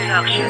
Panimula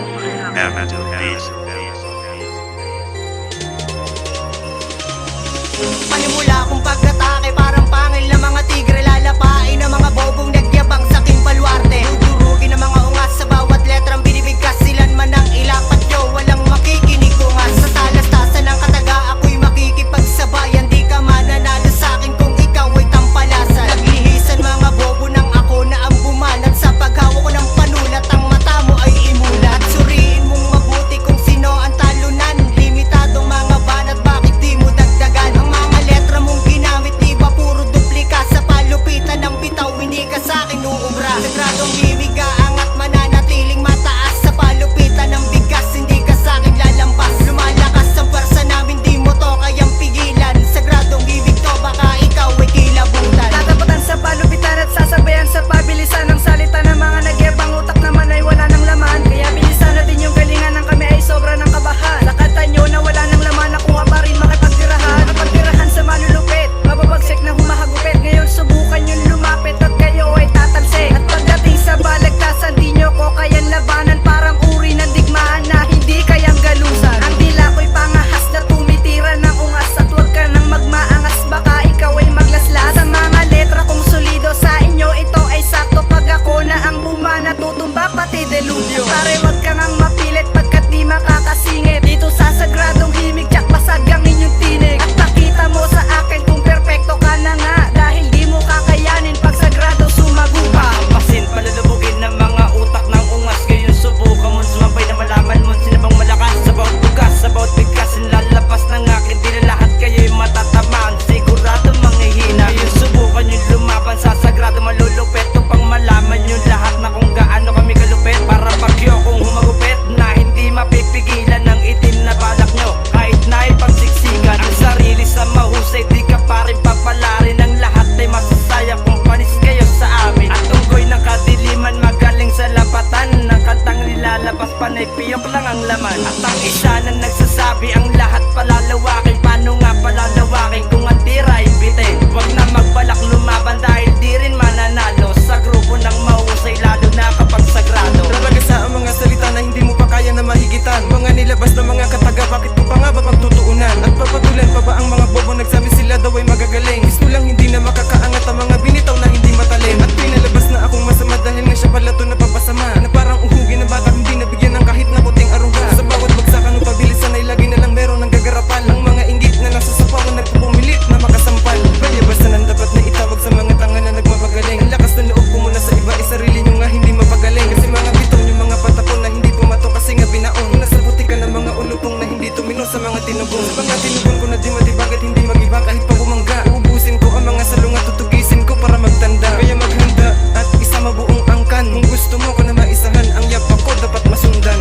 kong pag-atake, parang pangil na mga tigre. Lalapain ng mga bobong nagyabang sa aking baluarte. Dudurugin ng mga ungas sa bawat letrang binibigkas. Silan man ang ilapat nyo, walang makikinig ungas. Sa talastasan ng kataga, ako'y makikipagsabayan. Di ka mananalo sa'kin kung ikaw ay tampalasan. Naglihisan mga bobo ng ako na ang bumanat. Sa paghawa ko ng panulat, ang mata mo ay imulat. Suriin mong mabuti kung sino ang talunan. Limitadong mga banat, bakit di mo dagdagan? Ang mga letra mong ginamit, di ba puro duplika? Sa palupitan ng bitaw, hindi ka sa'kin uubra. Sagradong himig aangat, mananatiling mataas. Sa palupitan ng bigas, hindi ka sa'kin lalampas. Lumalakas ang pwersa namin, di mo to kayang pigilan. Sagradong himig to, baka ikaw ay kilabutan. Tatapatan sa palupitan at sasabayan sa pabilisan ng salita ng mga nagyabang. Utak naman ay wala ng laman, kaya bilisan natin yung galingan ng kami ay sobra ng kabahan. Sa kanta nyo na wala ng laman, ako nga pa rin makipagtirahan sa malulupit, mababagsik na humahagupit. Ngayon subukan yung lumapit at kayo ay tatalsik. At pagdating sa balagtasan, di nyo ko kayang labanan. Parang uri ng digmaan na hindi kayang galusan. Ang dila ko'y pangahas na tumitira ng ungas. At huwag ka nang magmaangas, baka ikaw ay maglaslas. Sa mga letra kong solido, sa inyo ito ay sakto. Pag ako na ang bumana, tutumba pati deludyo. Pare wag ka ngang mapilit pagkat di makakasingit. Dito sa sagradong himig, tsak basag ang inyong tinig. At pakita mo sa akin kung perpekto ka na nga, dahil di mo kakayanin pag sagrado sumago ka. Pasin, palulubugin ng mga utak ng ungas. Ngayon subukan mo sumabay na malaman mo sino bang malakas. Sa bawat bugas, sa bawat bigkas, lalabas ng akin. Di na lahat kayo'y matatamaan, sigurado manghihina. Ngayon subukan yung lumaban sa sagrado malulupit. Upang malaman yung lahat na kung gaano kami kalupit. Para bagyo kung humagupit na hindi mapipigilan ng itim na balak nyo. Kahit na ipagsiksikan ang sarili sa mahusay, di ka pa rin papalarin. Ang lahat ay masasaya kung panis kayo sa amin. At unggoy ng kadiliman magaling sa lapatan. Ng kantang nilalabas panay piyok lang ang laman. At ang isa na nagsasabi ang lahat palalawakin. Paano nga palalawakin kung ang tira ay bitin? Huwag na magbalak lumaban dahil di rin mananalo sa grupo ng mahusay, lalo na kapag sagrado. Raragasa ang mga salita na hindi mo pa kaya na mahigitan. Mga nilabas na mga kataga, bakit mo pa nga ba pagtutuunan? At papatulan pa ba ang mga bobo nagsabi sila daw ay magagaling? Gusto lang hindi na makakaangat ang mga binitaw na hindi matalim. At pinalabas na akong masama dahil nga siya pala to napapasama. Na parang uhugin na bata hindi nabigyan ng kahit na puting aruga. Sa bawat bagsakan o pabilisan ay lagi na lang meron ng gagarapal. Ang mga inggit na nasa sapawan nagpupumilit na makasampal. Kaya basta nang dapat na itawag sa mga tanga na nagmamagaling. Ang lakas ng loob ko muna sa iba, sarili nyo nga hindi mapagaling. Kasi mga bitaw nyo mga patapon na hindi pumato kasi nga binaon. Nasa buti ka ng mga ulupong na hindi tumino sa mga tinubong. Sa mga tinubong ko na di matibagat hindi mag-iba kahit pa bumangga. Uubusin ko ang mga salungat, tutugisin ko para magtanda. Kaya maghanda at isa mabuong angkan. Kung gusto mo ko na maisahan, ang yapak ko dapat masundan.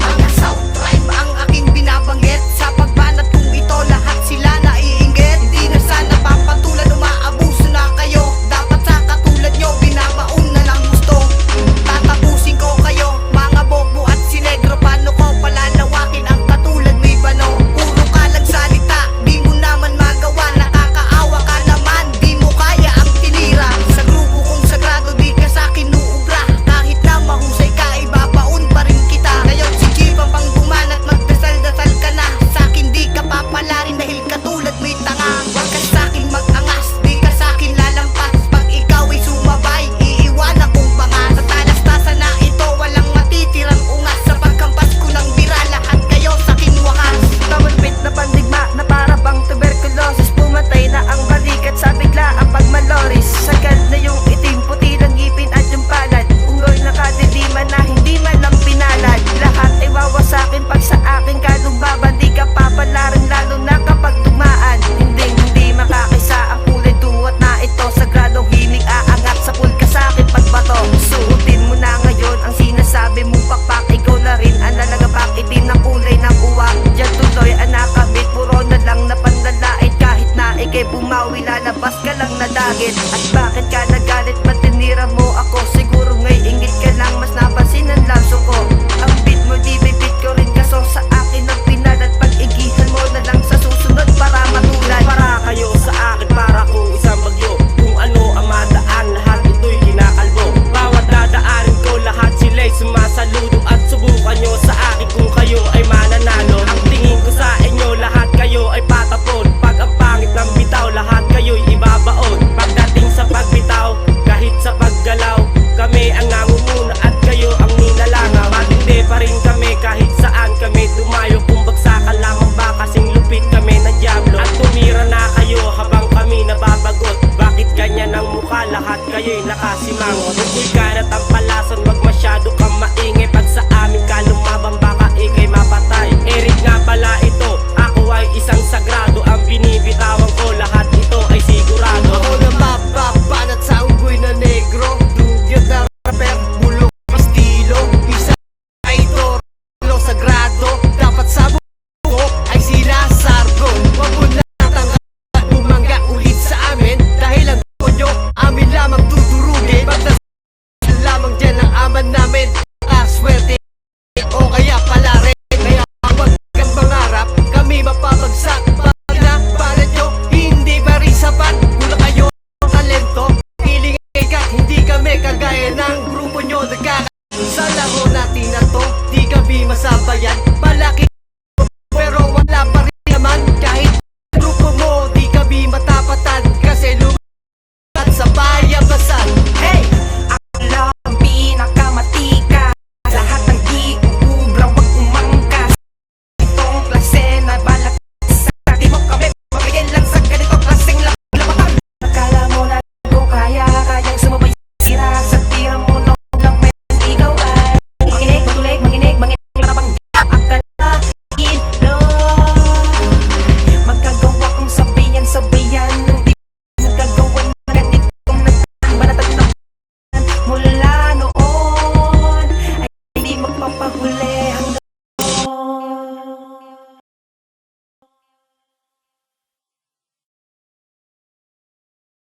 Mga South Tribe ang aking binabanggit. Sa pagbanat kong ito, lahat sila naiinggit. Hindi na sana papatulan, umaabuso na kayo. Dapat sa katulad nyo, binabaon na lang gusto. Tatapusin ko kayo, mga bobo at sinegro. Paano ko palalawakin ang katulad may bano? Puro ka lang salita, di mo naman magawa. Nakakaawa ka naman, di mo kaya ang tinira. Sa grupo kong sagrado, di ka sa'kin uubra. Kahit na mahusay ka, ibabaon pa rin kita. Ngayon si Chief ang pang bumanat, magdasal-dasal ka na. Sa'kin di ka papalarin dahil katulad may tanga. Huwag ka sa'kin mag-angas, di ka sa'kin lalampas. Pag ikaw ay sumabay, iiwanan kong bangas. Sa talastasan na ito, walang matitirang ungas. Sa pagkampas ko ng bira, lahat kayo sa'kin wakas. Kamalpit na pandigma na para bang tuberculosis. Pumatay na ang balikat sa bigla ang pagmaloris. Sagad na yung itim, puti ng ngipin at yung palad. Unggoy na kadiliman na hindi man lang pinalad. Lahat ay wawasakin pag sa akin ka lumaban. Di ka papalarin lalo na kapag tugmaan. Hindi makakisa ang kulay duwat na ito. Sagradong himig aangat sa pool ka sa'kin pagbato. Suotin mo na ngayon ang sinasabi mong pakpak. Ikaw na rin ang lalagapak, itim ng kulay ng uwak. Diyan tuloy ang nakamit, puro na lang na panlalait. Kahit na ikay bumawi, lalabas ka lang na dagit. At bakit ka nagalit, ba't tinira mo ako? Siguro ngay ingit ka lang, mas napansin ang laso ko. Ang beat mo di bibit ko rin, kaso sa akin ang pinalad. Pag-igihan mo na lang sa susunod para matulad. Para kayo sa akin, para kung isang bagyo. Kung ano ang madaan, lahat ito'y kinakalbo. Bawat dadaanin ko, lahat sila'y sumasaludong at ng mukha, lahat kayo'y nakasimangot. Hindi ka natampalasan, wag masyado kang maingay. Pag sa amin ka lumabang, baka ikay mapatay. Eric nga pala ito, ako ay isang sagrado. Ang binibitawan ko, lahat ito ay sigurado. Ako na mapapanat sa unggoy na negro, dugyot na rapper, bulok, estilo. Isa ay ito, lo sagrado. Dapat sa buko ay sinasargo. Wag mo na tanggal, bumangga ulit sa amin. Dahil ang nyo, amin lamang tuturugin. Pagdas lamang dyan ang aman namin. Aswerte o kaya pala rin. Kaya wag kang mangarap, kami mapapagsak. Pag napalat nyo, hindi pa rin sapat. Kulang kayo ang talento, piling ka, hindi kami kagaya ng grupo nyo. Sa laro natin na to, di kami masabayan. Malaki pero wala pa rin naman. Kahit grupo mo, di kami matapatan. Kasi lumat sa bayan.